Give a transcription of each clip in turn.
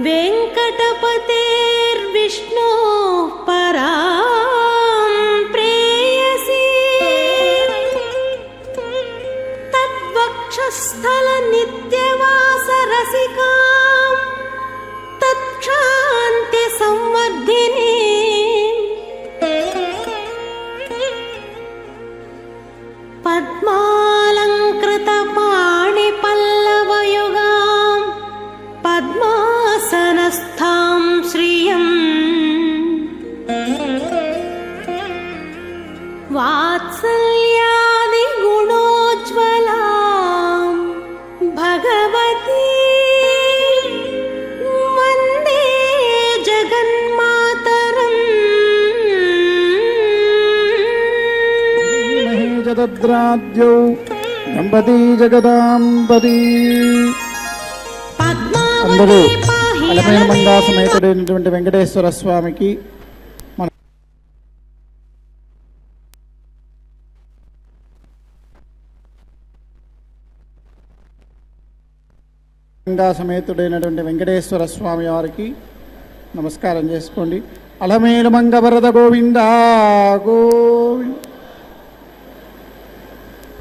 వెంకటపతేర్విష్ణు పరాం ప్రేయసి తద్వక్షస్థల నిత్యవాస రసికాం తత్క్షాంతి సంవర్ధిని పద్మాలంకృత పాణి పల్లవయుగాం పద్మాసనస్థాం శ్రియం వాత్సల్యాది గుణోజ్వలాం భగవతి వందే జగన్మాతరం జగద్రాద్యౌ దంపతి జగదాంబతి. అందరూ అలమైన మందాసమేతుడైనటువంటి వెంకటేశ్వర స్వామికి మన మందాసమేతుడైనటువంటి వెంకటేశ్వర స్వామి వారికి నమస్కారం చేసుకోండి. అలమేలు మంగ వరద గోవింద గోవింద.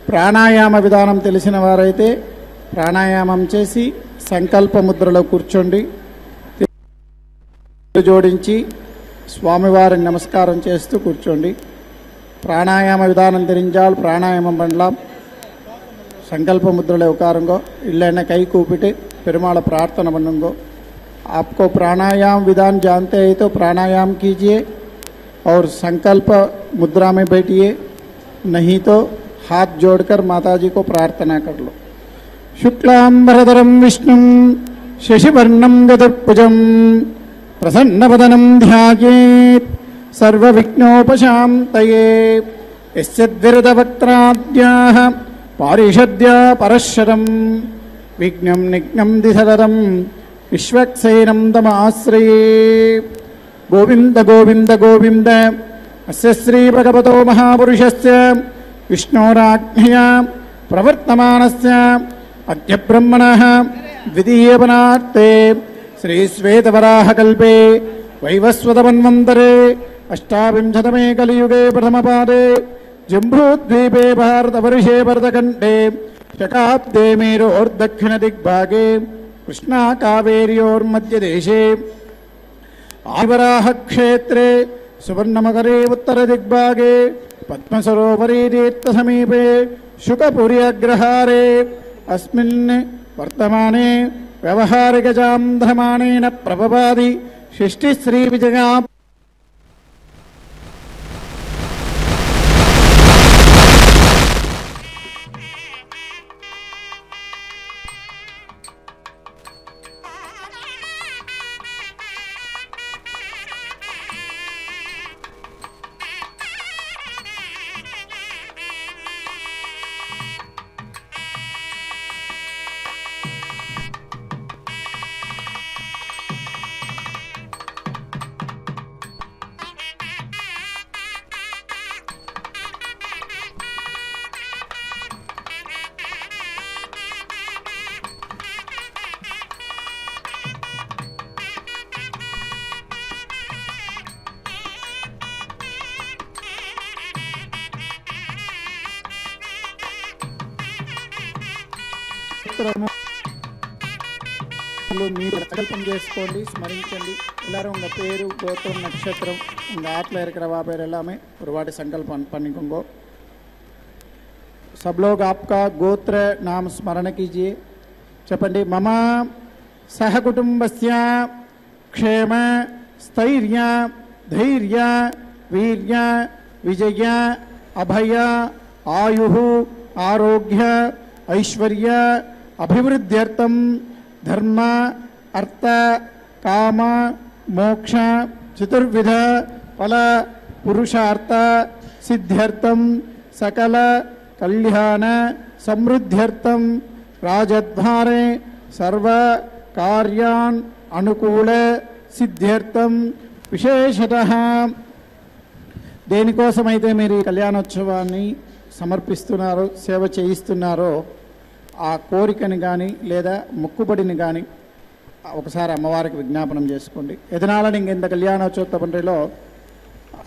ప్రాణాయామ విధానం తెలిసిన వారైతే ప్రాణాయామం చేసి సంకల్ప ముద్రలో కూర్చోండి. జోడించి స్వామివారిని నమస్కారం చేస్తూ కూర్చోండి. ప్రాణాయామ విధానం தெரிஞ்சால் ప్రాణాయామం பண்ணலாம். संकल्प मुद्रले उकारुंगो इल्लने कई कूपिटे पेरुमाल प्रार्थना बनुंगो. आपको प्राणायाम विधान जानते हैं तो प्राणायाम कीजिए और संकल्प मुद्रा में बैठिए, नहीं तो हाथ जोड़कर माताजी को प्रार्थना कर लो. शुक्लांबरधरं विष्णुं शशिवर्णं चतुर्भुजं प्रसन्नवदनं ध्यायेत् सर्वविघ्नोपशान्तये. यस्यद्विरदवक्त्राद्याः पारिषद्या परश्वरं विघ्नं निघ्नं दिशरदं विश्वक्सेनं तमाश्रये. गोविंद गोविंद गोविंद. अस्य श्री भगवतो महापुरुषस्य विष्णोराज्ञया प्रवर्तमानस्य अद्य ब्रह्मणः द्वितीयपनार्थे श्री श्वेतवराहकल्पे वैवस्वतमन्वन्तरे अष्टाविंशतमे कलियुगे प्रथमपादे जम्बूद्वीपे भारतवर्षे भरतखण्डे शकाब्दे मेरोर्दक्षिणदिग्भागे कृष्णाकावेर्योर्मध्यदेशे आदिवराहक्षेत्रे सुवर्णमकरे उत्तरदिग्भागे पद्मसरोवरे तीर्थसमीपे शुकपुरी अग्रहारे अस्मिन् वर्तमाने व्यवहारिकचान्द्रमाणेन प्रभवादि षष्ठिश्रीविजया మీరు సంకల్పం చేసుకోండి, స్మరించండి. எல்லாரும் உங்க பேரு கோத்திரம் நட்சத்திரம் உங்க ஆட்ல இருக்கிறவா பேர் எல்லாமே ஒரு வாட்டி संकल्प பண்ணிக்கோங்க. सब लोग आपका गोत्र नाम स्मरण कीजिए. చెప్పండి. मम सहकुटुंबस्य क्षेम स्थैर्य धैर्य वीर्य विजय अभय आयुः आरोग्य ऐश्वर्य अभिवृद्ध्यर्थं धर्म अर्थ काम मोक्ष चतुर्विध फल पुरुषार्थ सिद्ध्यर्थं सकल कल्याण समृद्ध्यर्थं राजद्वारे सर्व कार्यान् अनुकूल सिद्ध्यर्थं विशेषतः దేనికోసమైతే మీరు ఈ కళ్యాణోత్సవాన్ని సమర్పిస్తున్నారో సేవ చేయిస్తున్నారో ఆ కోరికని కానీ లేదా మొక్కుబడిని కానీ ఒకసారి అమ్మవారికి విజ్ఞాపనం చేసుకోండి. ఎదనాల நீங்கள் இந்த கல்யாணோற்சவத்தை பண்றீங்களோ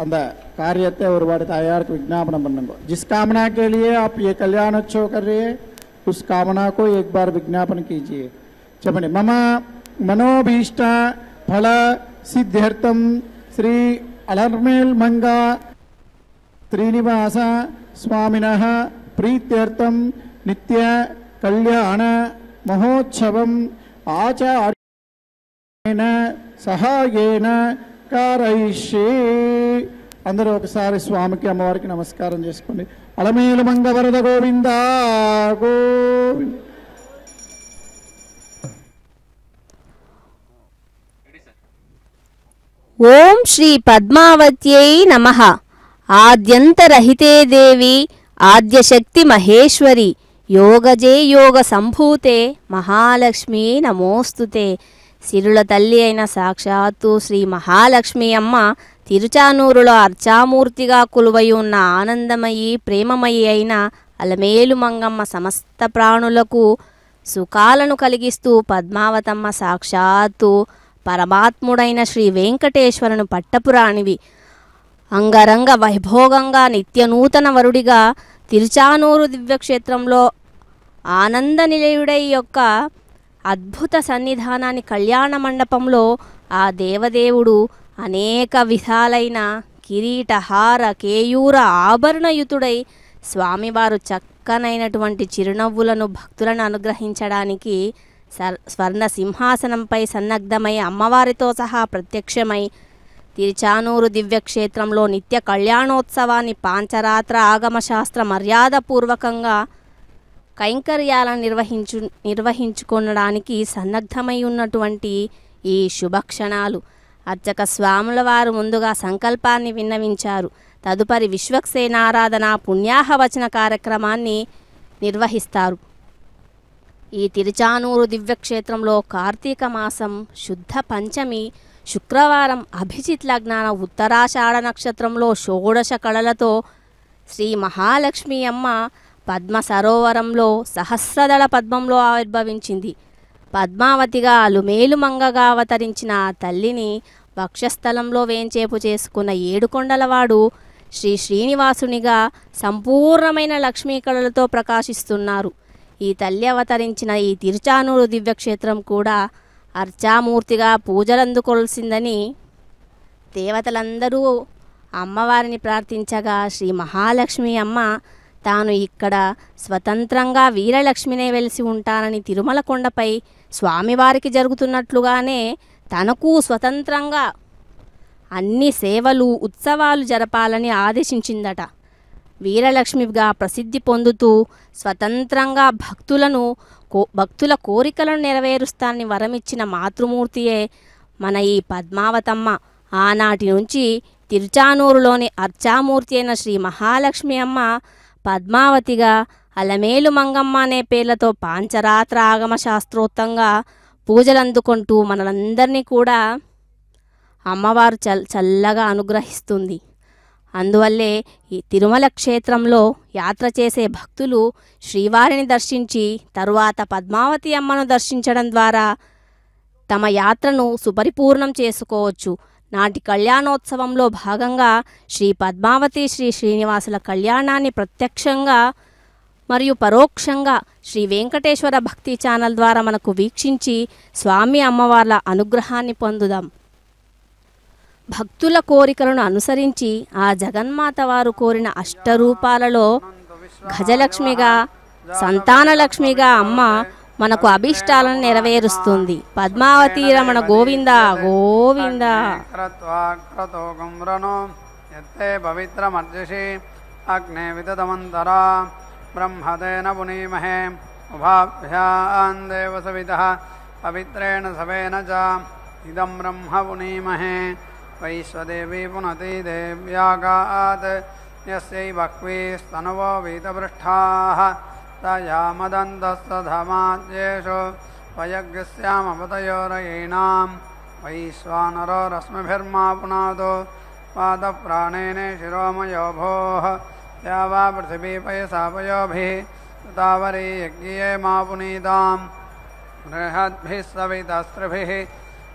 அந்த कार्यத்தை ஒரு बार तायार को विज्ञापन பண்ணுங்க. जिस कामना के लिए आप ये कल्याणोत्सव कर रहे हैं उस कामना को एक बार विज्ञापन कीजिए. చెప్పండి. मम मनोभीष्ट फल सिद्ध्यर्थम श्री अलर्मेल मंगा श्रीनिवास स्वामिनः प्रीत्यर्थम नित्य कल्याण महोत्सवम आचार्येण सहायेन कारयिष्ये. అందరూ ఒకసారి స్వామికి అమ్మవారికి నమస్కారం చేసుకోండి. అలమేలు మంగ వరద గోవింద గోవింద. ఓం శ్రీ పద్మావత్యై నమః. ఆద్యంతరహితే దేవి ఆద్యశక్తి మహేశ్వరి యోగజే యోగ సంభూతే మహాలక్ష్మి నమోస్తుతే. సిరుల తల్లి అయిన సాక్షాత్తు శ్రీ మహాలక్ష్మి అమ్మ తిరుచానూరులో అర్చామూర్తిగా కొలువై ఉన్న ఆనందమయి ప్రేమమయి అయిన అలమేలు మంగమ్మ సమస్త ప్రాణులకు సుఖాలను కలిగిస్తూ పద్మావతమ్మ సాక్షాత్తు పరమాత్ముడైన శ్రీ వెంకటేశ్వరుని పట్టపురాణివి. అంగరంగ వైభోగంగా నిత్యనూతన వరుడిగా తిరుచానూరు దివ్యక్షేత్రంలో ఆనంద నిలయుడై యొక్క అద్భుత సన్నిధానాన్ని కళ్యాణ మండపంలో ఆ దేవదేవుడు అనేక విధాలైన కిరీటహార కేయూర ఆభరణయుతుడై స్వామివారు చక్కనైనటువంటి చిరునవ్వులను భక్తులను అనుగ్రహించడానికి స్వర్ణ సింహాసనంపై సన్నద్ధమై అమ్మవారితో సహా ప్రత్యక్షమై తిరుచానూరు దివ్యక్షేత్రంలో నిత్య కళ్యాణోత్సవాన్ని పాంచరాత్ర ఆగమశాస్త్ర మర్యాదపూర్వకంగా కైంకర్యాలను నిర్వహించుకోవడానికి సన్నద్ధమై ఉన్నటువంటి ఈ శుభక్షణాలు అర్చక స్వాముల వారు ముందుగా సంకల్పాన్ని విన్నవించారు. తదుపరి విశ్వక్సేనారాధన పుణ్యాహవచన కార్యక్రమాన్ని నిర్వహిస్తారు. ఈ తిరుచానూరు దివ్యక్షేత్రంలో కార్తీక మాసం శుద్ధ పంచమి శుక్రవారం అభిజిత్ లగ్నాన ఉత్తరాషాఢ నక్షత్రంలో షోడశ కళలతో శ్రీ మహాలక్ష్మి అమ్మ పద్మ సరోవరంలో సహస్రదళ పద్మంలో ఆవిర్భవించింది. పద్మావతిగా అలుమేలుమంగగా అవతరించిన ఆ తల్లిని వక్షస్థలంలో వేంచేపు చేసుకున్న ఏడుకొండలవాడు శ్రీ శ్రీనివాసునిగా సంపూర్ణమైన లక్ష్మీ కళలతో ప్రకాశిస్తున్నారు. ఈ తల్లి అవతరించిన ఈ తిరుచానూరు దివ్యక్షేత్రం కూడా అర్చామూర్తిగా పూజలందుకోవాల్సిందని దేవతలందరూ అమ్మవారిని ప్రార్థించగా శ్రీ మహాలక్ష్మి అమ్మ తాను ఇక్కడ స్వతంత్రంగా వీరలక్ష్మినే వెలిసి ఉంటానని తిరుమల కొండపై స్వామివారికి జరుగుతున్నట్లుగానే తనకు స్వతంత్రంగా అన్ని సేవలు ఉత్సవాలు జరపాలని ఆదేశించిందట. వీరలక్ష్మిగా ప్రసిద్ధి పొందుతూ స్వతంత్రంగా భక్తుల కోరికలను నెరవేరుస్తానని వరమిచ్చిన మాతృమూర్తియే మన ఈ పద్మావతమ్మ. ఆనాటి నుంచి తిరుచానూరులోని అర్చామూర్తి అయిన శ్రీ మహాలక్ష్మి అమ్మ పద్మావతిగా అలమేలు మంగమ్మ అనే పేర్లతో పాంచరాత్ర ఆగమ శాస్త్రోక్తంగా పూజలందుకుంటూ మనలందరినీ కూడా అమ్మవారు చల్లగా అనుగ్రహిస్తుంది. అందువల్లే ఈ తిరుమల క్షేత్రంలో యాత్ర చేసే భక్తులు శ్రీవారిని దర్శించి తరువాత పద్మావతి అమ్మను దర్శించడం ద్వారా తమ యాత్రను సుపరిపూర్ణం చేసుకోవచ్చు. నాటి కళ్యాణోత్సవంలో భాగంగా శ్రీ పద్మావతి శ్రీ శ్రీనివాసుల కళ్యాణాన్ని ప్రత్యక్షంగా మరియు పరోక్షంగా శ్రీ వెంకటేశ్వర భక్తి ఛానల్ ద్వారా మనకు వీక్షించి స్వామి అమ్మవార్ల అనుగ్రహాన్ని పొందుదాం. భక్తుల కోరికలను అనుసరించి ఆ జగన్మాత వారు కోరిన అష్టరూపాలలో గజలక్ష్మిగా సంతానలక్ష్మిగా అమ్మ మనకు అభిష్టాలను నెరవేరుస్తుంది. పద్మావతి రమణ గోవింద గోవింద. అగ్నే విదమంతరా బ్రహ్మదేన పునీమహే ఉభాభ్యాం దేవ సవితః పవిత్రేణ సవేన చ ఇదం బ్రహ్మ పునీమహే వైశ్వదేవీ పునతి దేవ్యాగాత్ యస్యై బహ్వీస్తనవో వీతపృష్ఠాః తయామదంతస్తధమాద్యేషు వయజ్ఞస్యామపతయోరయీణాం వైశ్వానరో రశ్మిభిర్మా పునాదో పాదప్రాణేనే శిరోమయో భోః या वा पृथिवी पयसा पयोभिः तावरी यज्ञे मा पुनीताम् बृहद्भिः सवितस्त्रिभिः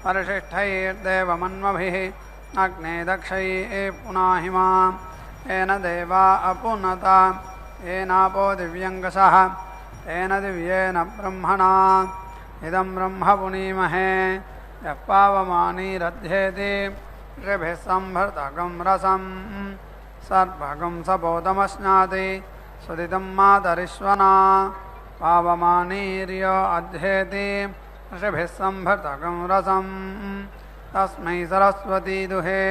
परिशिष्टैर्देवमन्वभिः अग्ने दक्षैः पुनाहिमां येन देवा अपुनता येनापो दिव्यङ्गसः तेन दिव्येन ब्रह्मणा इदं ब्रह्म पुनीमहे यः पावमानीरध्येति ऋभिः संभृतकं रसं सर्वगं सपोदमश्नाति सुदितं मातरिश्वना पावमानीर्यो अध्येति ऋभिः संभृतकं रसं तस्मै सरस्वती दुहे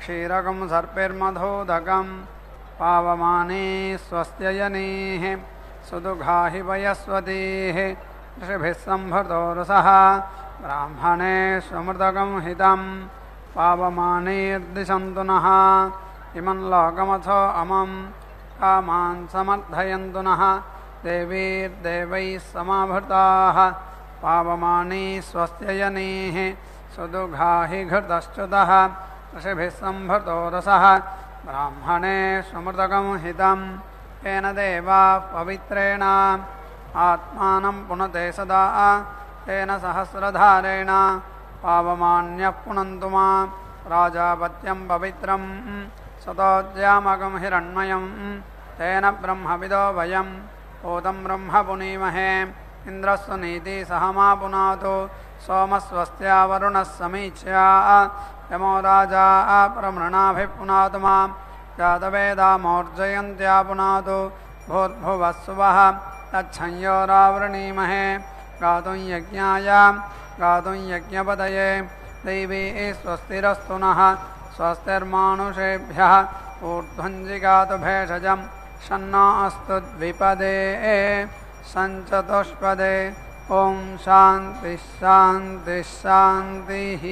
क्षीरकं सर्पिर्मधोदकं पावमानी स्वस्त्ययनीः सुदुघाहि वयस्वतीः ऋषिभिः संभृतो रसः ब्राह्मणेष्वमृतकं हितं पावमानीर्दिशन्तु नः इमं लोकमथो अमं कामान् समर्थयन्तु नः देवीर्देवैः समाभृताः पावमानी स्वस्त्ययनीः सुदुघाहि घृतश्च्युतः ऋषिभिः संभृतो रसः ब्राह्मणेष्वमृतकं हितं येन देवा पवित्रेण आत्मानं पुनते सदा तेन सहस्रधारेण पावमान्यः पुनन्तु मां प्राजापत्यं पवित्रं सतोज्यामकं हिरण्मयं तेन ब्रह्मविदो वयं भूतं ब्रह्म पुनीमहे इन्द्रस्य नीति सह मा पुनातु सोमस्वस्त्या वरुणः समीच्या यमो राजा प्रमृणाभिः पुनातु मां जातवेदामोर्जयन्त्या पुनातु भूर्भुवः सुवः तच्छंयोरावृणीमहे गातुं यज्ञाय गातुं यज्ञपतये दैवी स्वस्तिरस्तु नः स्वस्तिर्मानुषेभ्यः ऊर्ध्वञ्जिगातु भेषजं शन्नो अस्तु द्विपदे सञ्चतुष्पदे ॐ शान्तिः शान्तिः शान्तिः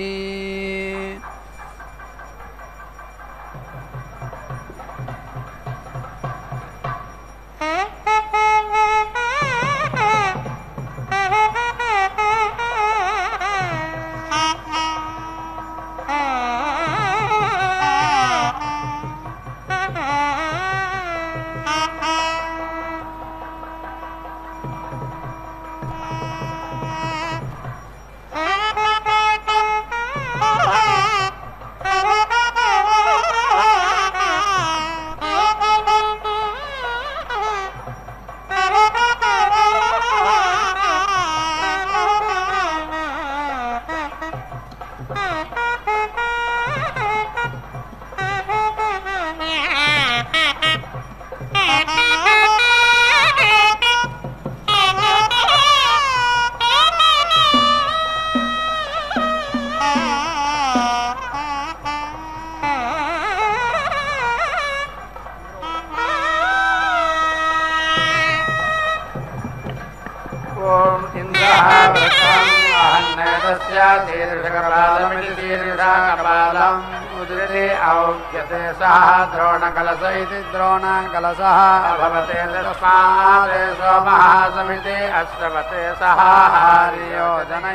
द्रोणकलश इति द्रोणकलशः अभवते तस्मात् सोमः समिति अश्रवते सः हरियोजनः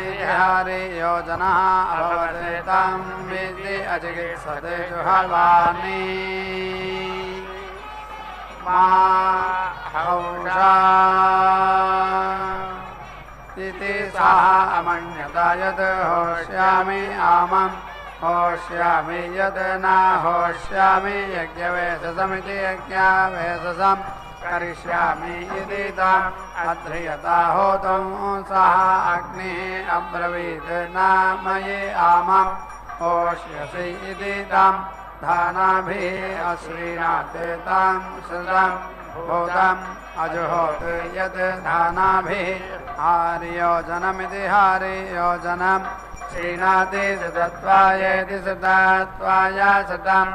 अभवते तं विद्धि अचिकित्सते जुह्वानि हौषा इति सः अमन्यता यत् होष्यामि आमम् होष्यामि यद् न होष्यामि यज्ञवेशसमिति यज्ञावेशसं करिष्यामि इति तम् अध्रियता होतुं सः अग्निः अब्रवीत् न मयि आमं होष्यसि इति तं धानाभिः अश्रीणात् तं श्रुतं भूतम् अजुहोत् यत् धानाभिः हारियोजनमिति हारियोजनम् श्रीणाति सतत्वायेति सतत्वाय सतम्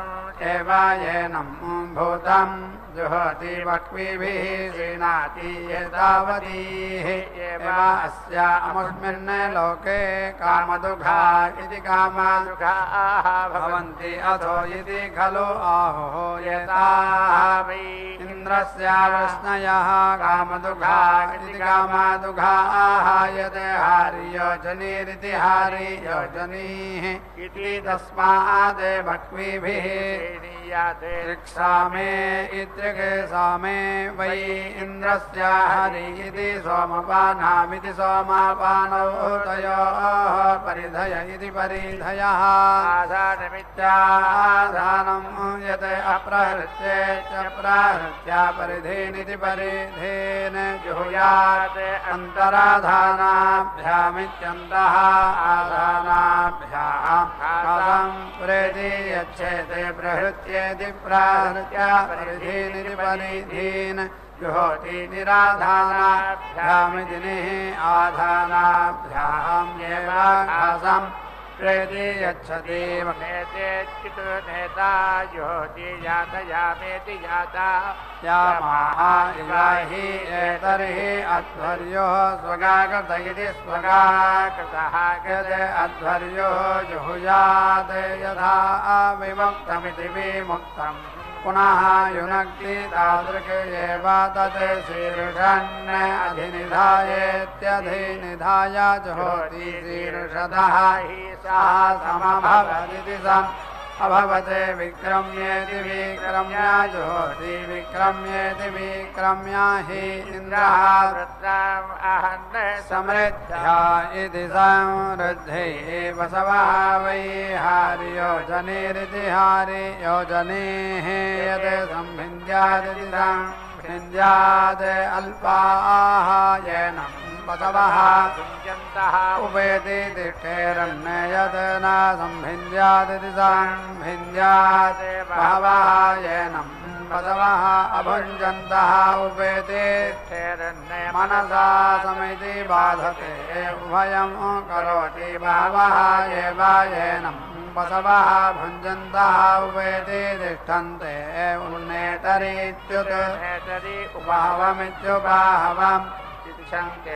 एवायेनं भूतं जुहोति वक्विभिः श्रीणाति एतावतीः एव अस्या अमुष्मिन् लोके कामदुघा इति कामदुघाः भवन्ति अथो इति खलु आहुः एताः इन्द्रस्य वृष्णयः कामदुघा इति कामदुघाः यत् हारियोजनीरिति हारियोजनीः इति तस्मात् भक्विभिः याते ऋक्षामे इत्यके सामे वै इन्द्रस्य हरि इति सोमपानामिति सोमापानौ तयोः परिधय इति परिधयः आधानमित्याधानं यत् अप्रहृत्येत्य प्राहृत्या परिधेनिति परिधेन जुहुयात् अन्तराधानाभ्यामित्यन्तः आधानाभ्याम् प्रेति यच्छेते प्रहृत्येति प्राहृत्या परिधेनिति परिधेन जुहोति निराधानाभ्यामिति निः आधानाभ्याम् एवाघासम् प्रेति यच्छति महेतेच्युत नेता जुहोति यातयामेति याता यामाः इवाहि एतर्हि अध्वर्योः स्वगाकृत इति स्वगाकृतः कृते अध्वर्योः जुहुयात् यथा विमुक्तमिति विमुक्तम् पुनः युनक्ति तादृक् एव तत् शीर्षन् अधिनिधायेत्यधिनिधाय जुहोति शीर्षतः हि सः समभवदिति सम् अभवते विक्रम्येति विक्रम्य जुहोति विक्रम्येति विक्रम्य हि इन्द्रः वृत्रम् अहन् समृद्ध्या इति समृद्धिः वसवः वै हार्योजनेरिति हार्योजनेः यत् संभिन्द्यादिति संभिन्द्यात् अल्पाः येनम् वसवः भुञ्जन्तः उपेति तिष्ठेरन् यत् न संभिन्द्यादिति संभिन्द्यात् बहवः येनम् वसवः अभुञ्जन्तः उपेति तिष्ठेरन् मनसा समिति बाधते उभयं करोति बहवः एव येनम् वसवः भुञ्जन्तः उपेति तिष्ठन्ते उन्नेतरीत्युत नेतरि उपाहवमित्युपाहवम् शङ्के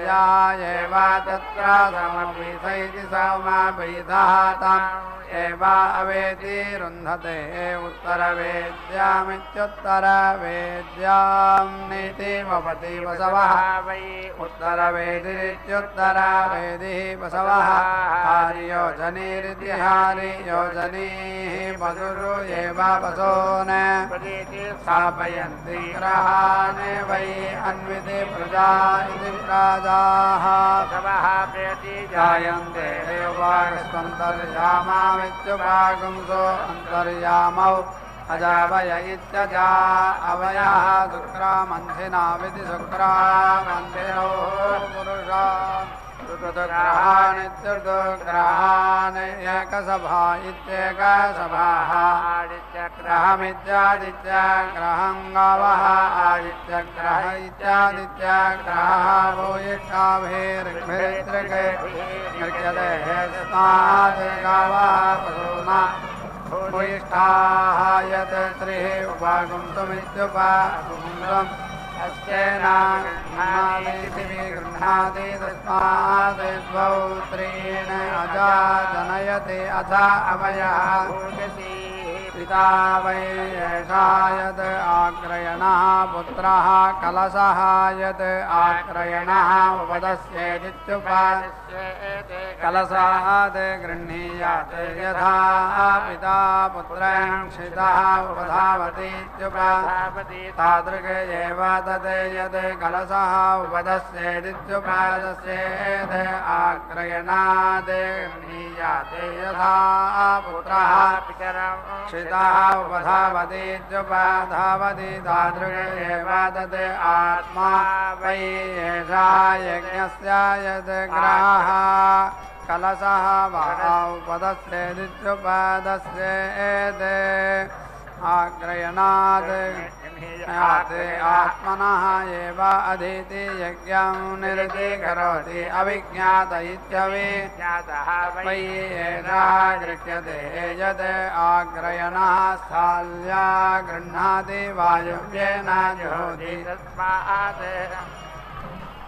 या एव तत्र समपीथैति समपीथः तम् एव अवेति रुन्धते उत्तरवेद्यामित्युत्तरवेद्यां नीति भवति वसवः वै उत्तरवेदिरित्युत्तरवेदिः वसवः हार्योजनीरिति हार्योजनीः वसुरु एव वसोन स्थापयन्ति ग्रहान् वै अन्विति प्रजा इति प्राजाः वसवः प्रेति जायन्ते देवास्वन्तर्यामामित्युपागुंसो अन्तर्यामौ अजावय इत्यजा अवयः शुक्रामन्थिनाविति शुक्रामन्थिनो पुरुषा ऋतुग्रहानित्युग्रहान् एकसभा इत्येकसभाः आदित्यग्रहमित्यादित्यग्रहं गावः आदित्यग्रह इत्यादित्यग्रहः भूयिष्ठाभिर्भिर्तृके नृत्यते तस्मात् गावः पशूना भूयिष्ठाः यत् त्रिः उपागुंसुमित्युपागुंसम् अस्तेनागृह्णाति विगृह्णाति तस्मात् द्वौ त्रीन् अजा जनयति अथ अवयः पिता वै एषा यद् आक्रयणः पुत्रः कलशः यद् आक्रयणः उपपदस्येदित्युपादस्येते कलशात् गृह्णीयात् यथा पिता पुत्रं क्षितः उपधावतीत्युपाधावति तादृक् एव तद् यद् कलशः उपपदस्येदित्युपादस्येत् आक्रयणात् गृह्णीयात् यथा पुत्रः पितरं क्षितः उपधावतीत्युपाधावति तादृक् एव तद् आत्मा वै एषा यज्ञस्य यद् ग्राहः कलशः वा उपपदस्येदित्युपादस्येत् आक्रयणात् आत्मनः एव अधीति यज्ञं निरति करोति अविज्ञात इत्यविज्ञातः वै एषः गृह्यते यद् आक्रयणः स्थाल्या गृह्णाति वायुव्येन जुहोति तस्मात्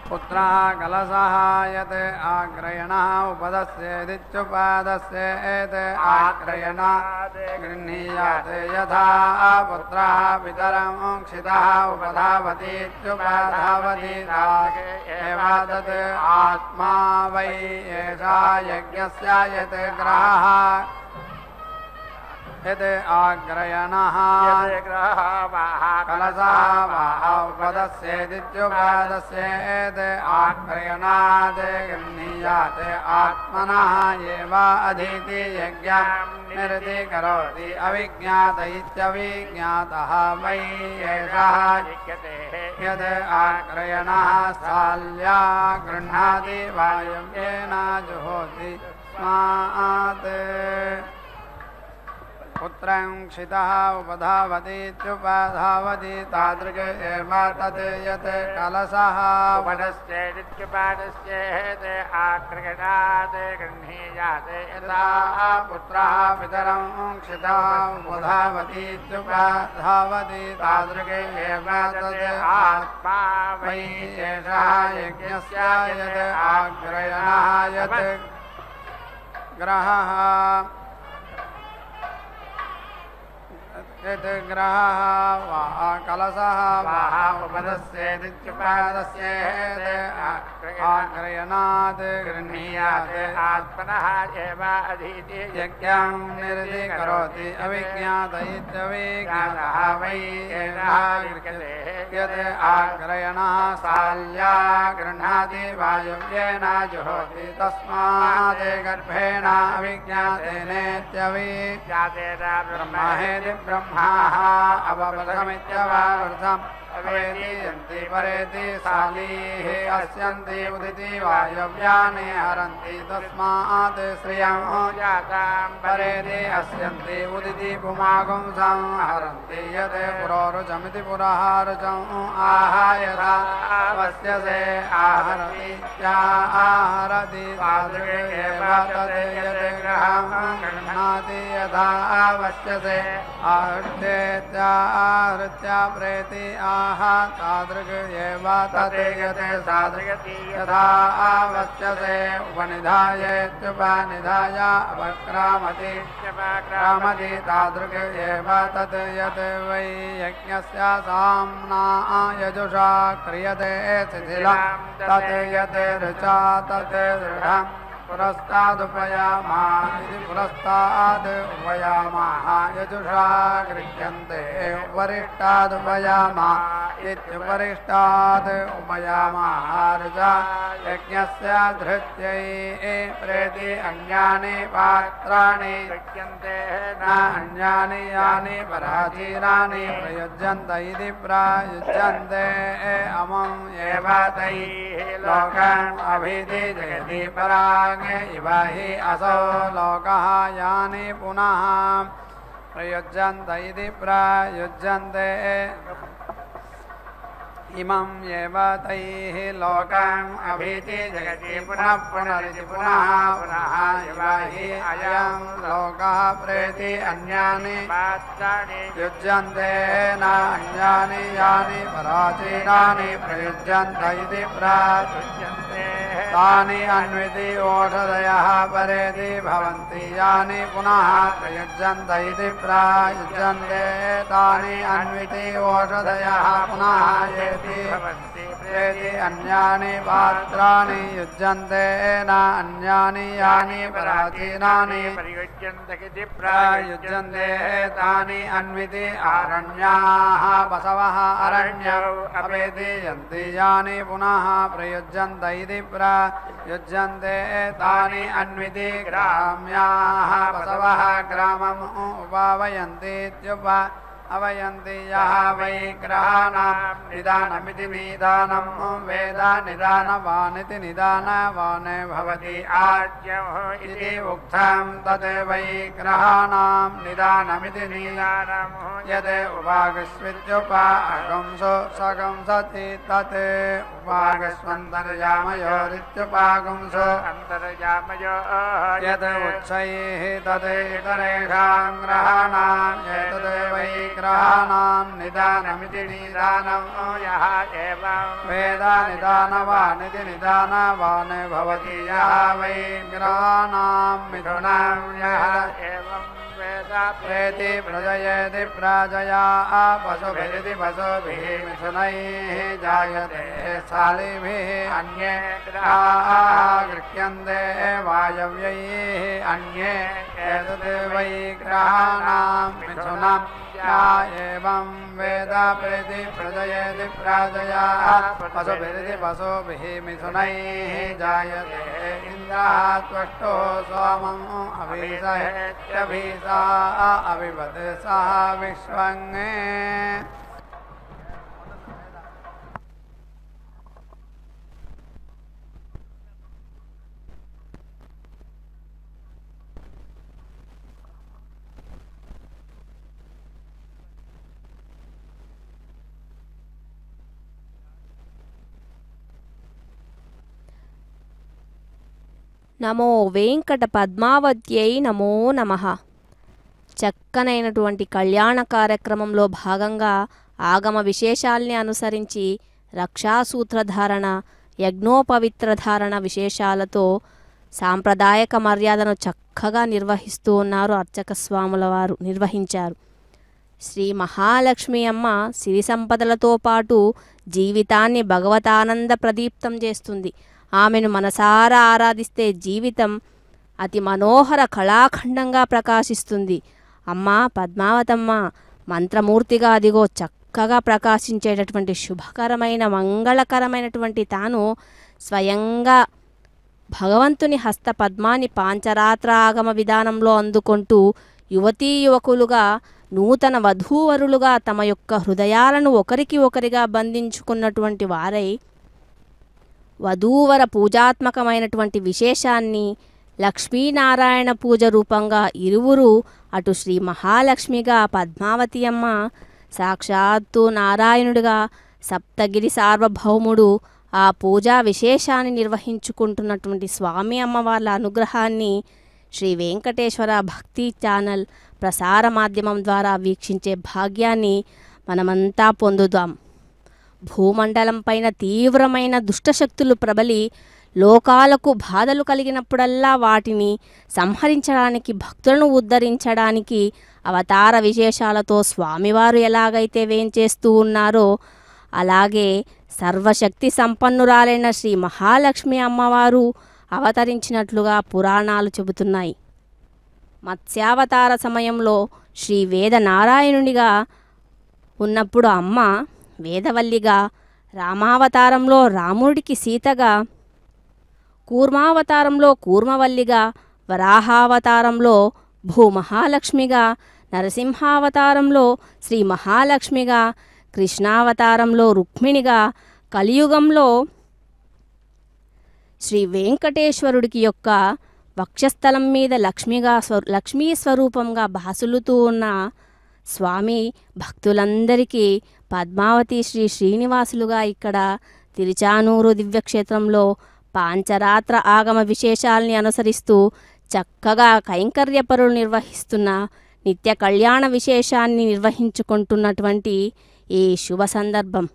पुत्रः कलशः यत् आक्रयणः उपपदस्येदित्युपादस्येत् आक्रयणात् गृह्णीयात् यथा पुत्रः पितरं क्षितः उपधावतीत्युपधावति एव तत् आत्मा वै एषा यज्ञस्य यत् ग्राहः यद् आग्रयणः कलशः उपदस्येदित्युपदस्येद् आग्रयणात् गृह्णीयात् आत्मनः एव अधीति यज्ञं निरति करोति अविज्ञात इत्यविज्ञातः वै एषः यद् आग्रयणः स्थाल्या गृह्णाति वायव्येन जुहोति स्मात् पुत्रं क्षितः उपधावतीत्युपधावति तादृक् एव तत् यत् कलशः उपदस्येदित्युपदस्येत् आग्रयणात् गृह्णीयात् यथा पुत्रः पितरं क्षितः उपधावतीत्युपधावति तादृक् एव तत् आत्मा वै एषः यज्ञस्य यद् आग्रयणः यत् ग्रहः यद् ग्रहः वा कलशः वा उपदस्येदित्युपदस्येत् आग्रयणात् गृह्णीयात् आत्मनः एव अधीति यज्ञं निरति करोति अविज्ञात इत्यविज्ञातः वै एषः यद् आग्रयणः स्थाल्या गृह्णाति वायव्येन जुहोति तस्मात् गर्भेण अविज्ञातेनेत्यविज्ञातेन ब्रह्मेति ब्रह्माः अवबलमित्यवर्थम् अवेति यन्ति परेति शालीः अस्यन्ति उदिति वायव्यानि हरन्ति तस्मात् श्रियं जातां परेति अस्यन्ति उदिति पुमागुं संहरन्ति यत् पुरोरुचमिति पुरः रुचम् आहायथा वस्यसे आहरति आहरति तादृक् एव तद् यत् ग्रहं गृह्णाति यथा वस्यसे आहृत्येत्याहृत्य प्रेति तादृक् एव तत् यत् सादृगति यथा वच्यसे उपनिधायेत्युपनिधाय अपक्रामति क्रामति तादृक् एव तत् यत् वै यज्ञस्य साम्ना यजुषा क्रियते शिथिलं तत् यत् ऋचा तत् दृढम् पुरस्तादुपयामा इति पुरस्ताद् उपयामाः यजुषा गृह्यन्ते उपरिष्टादुपयामा इत्युपरिष्टाद् उपयामाः ऋचा यज्ञस्य धृत्यै प्रेति अन्यानि पात्राणि गृह्यन्ते न अन्यानि यानि पराचीनानि प्रयुज्यन्त इति प्रयुज्यन्ते अमम् एव तैः लोकम् अभिधि जयति पराग इव हि असौ लोकः यानि पुनः प्रयुज्यन्त इति प्रयुज्यन्ते इमं एव तैः लोकम् अभिति जगति पुनः पुनरिति पुनः पुनः इव हि अयं लोकः प्रेति अन्यानि पात्राणि युज्यन्ते न अन्यानि यानि पराचीनानि प्रयुज्यन्त इति प्रयुज्यन्ते तानि अन्विति ओषधयः परेति भवन्ति यानि पुनः प्रयुज्यन्त इति प्रयुज्यन्ते तानि अन्विति ओषधयः पुनः भवन्ति प्रेति अन्यानि पात्राणि युज्यन्ते न अन्यानि यानि पराचीनानि प्रयुज्यन्ते प्रयुज्यन्ते तानि अन्विति आरण्याः बसवः अरण्यौ अवेति यन्ति यानि पुनः प्रयुज्यन्त इति प्रयुज्यन्ते तानि अन्विति ग्राम्याः बसवः ग्रामम् उपावयन्ति अवयन्ति यः वै ग्रहाणां निदानमिति निदानं वेद निदानवानिति निदानवान् भवति आज्ञम् इति उक्तं तद् वै ग्रहाणां निदानमिति निदानं यद् उपागस्वित्युपागंसो सगंसति तत् उपागस्वन्तर्यामयोरित्युपागंसो अन्तर्यामयो यद् उच्चैः तद् इतरेषां ग्रहाणां एतद् वै ग्रहाणां निदानमिति निदानं यः एवं वेद निदानवानिति निदानवान् भवति यः वै ग्रहाणां मिथुनं यः एवं प्रेति प्रजयति प्राजया पशुभिरिति पशुभिः मिथुनैः जायते शालिभिः अन्ये गृह्यन्ते वायव्यैः अन्ये एतद् वै ग्रहाणां मिथुनं या एवं वेद प्रेति प्रजयति प्राजया पशुभिरिति पशुभिः मिथुनैः जायते इन्द्रः त्वष्टो सोमम् अभिषहेत्यभिषा अभिवदसः विश्वं నమో వెంకట పద్మావత్యై నమో నమః. చక్కనైనటువంటి కళ్యాణ కార్యక్రమంలో భాగంగా ఆగమ విశేషాల్ని అనుసరించి రక్షాసూత్రధారణ, యజ్ఞోపవిత్రధారణ విశేషాలతో సాంప్రదాయక మర్యాదను చక్కగా నిర్వహిస్తూ ఉన్నారు అర్చక స్వాముల వారు నిర్వహించారు. శ్రీ మహాలక్ష్మి అమ్మ సిరి సంపదలతో పాటు జీవితాన్ని భగవతానంద ప్రదీప్తం చేస్తుంది. ఆమెను మనసారా ఆరాధిస్తే జీవితం అతి మనోహర కళాఖండంగా ప్రకాశిస్తుంది. అమ్మ పద్మావతమ్మ మంత్రమూర్తిగా అదిగో చక్కగా ప్రకాశించేటటువంటి శుభకరమైన మంగళకరమైనటువంటి తాను స్వయంగా భగవంతుని హస్త పద్మాన్ని పాంచరాత్ర ఆగమ విధానంలో అందుకుంటూ యువతీ యువకులుగా నూతన వధూవరులుగా తమ యొక్క హృదయాలను ఒకరికి ఒకరిగా బంధించుకున్నటువంటి వారై వధూవర పూజాత్మకమైనటువంటి విశేషాన్ని లక్ష్మీనారాయణ పూజ రూపంగా ఇరువురు అటు శ్రీ మహాలక్ష్మిగా పద్మావతి అమ్మ సాక్షాత్తు నారాయణుడిగా సప్తగిరి సార్వభౌముడు ఆ పూజా విశేషాన్ని నిర్వహించుకుంటున్నటువంటి స్వామి అమ్మవార్ల అనుగ్రహాన్ని శ్రీ వెంకటేశ్వర భక్తి ఛానల్ ప్రసార మాధ్యమం ద్వారా వీక్షించే భాగ్యాన్ని మనమంతా పొందుదాం. భూమండలం పైన తీవ్రమైన దుష్టశక్తులు ప్రబలి లోకాలకు బాధలు కలిగినప్పుడల్లా వాటిని సంహరించడానికి, భక్తులను ఉద్ధరించడానికి అవతార విశేషాలతో స్వామివారు ఎలాగైతే వేంచేస్తూ ఉన్నారో అలాగే సర్వశక్తి సంపన్నురాలైన శ్రీ మహాలక్ష్మి అమ్మవారు అవతరించినట్లుగా పురాణాలు చెబుతున్నాయి. మత్స్యావతార సమయంలో శ్రీ వేదనారాయణునిగా ఉన్నప్పుడు అమ్మ వేదవల్లిగా, రామావతారంలో రాముడికి సీతగా, కూర్మావతారంలో కూర్మవల్లిగా, వరాహావతారంలో భూమహాలక్ష్మిగా, నరసింహావతారంలో శ్రీ మహాలక్ష్మిగా, కృష్ణావతారంలో రుక్మిణిగా, కలియుగంలో శ్రీ వెంకటేశ్వరుడికి యొక్క వక్షస్థలం మీద లక్ష్మీ స్వరూపంగా భాసులుతూ ఉన్న స్వామి భక్తులందరికీ పద్మావతి శ్రీ శ్రీనివాసులుగా ఇక్కడ తిరుచానూరు దివ్యక్షేత్రంలో పాంచరాత్ర ఆగమ విశేషాల్ని అనుసరిస్తూ చక్కగా కైంకర్యపరులు నిర్వహిస్తున్న నిత్య కళ్యాణ విశేషాన్ని నిర్వహించుకుంటున్నటువంటి ఈ శుభ సందర్భం.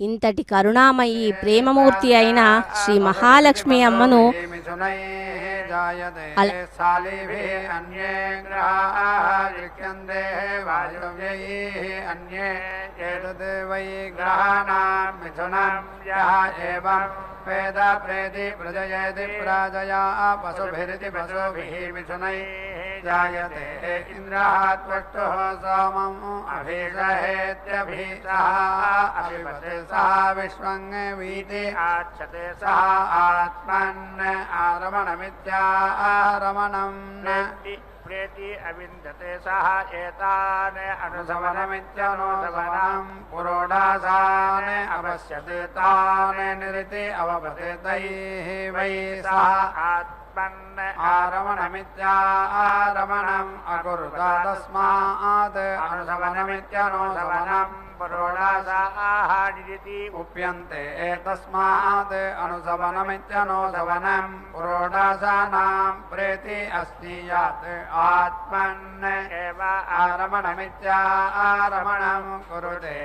ఇంతటి కరుణామయి ప్రేమమూర్తి అయిన శ్రీ మహాలక్ష్మి అమ్మను వేద ప్రేతి ప్రజయతి ప్రాజయా పశుభిరితి పశుభిః మిథునైః జాయతే ఇంద్రః త్వష్టః సోమం అభిషహేత్యభిషా అభివదసః విశ్వం వీతి ఆచ్ఛతే సః ఆత్మన్ ఆరమణమిత్యారమణం ప్రేతి అవిందతే సహ ఏతాన్ అనుసవనమిత్యనుసవనం పురోడాసాన్ అవశ్యతే తాన్ నిరితి అవపతే తైః వై సహ ఆత్మన్ ఆరమణమిత్యారమణం అకురుత తస్మాత్ అనుసవనమిత్యనుసవనం పురోడాసానిరితి ఉప్యంతే తస్మాత్ అనుసవనమిత్యనుసవనం పురోడాసానాం ప్రేతి అస్తి యత్ ఆత్మన్ ఏవ ఆరమణమిత్యారమణం కురుతే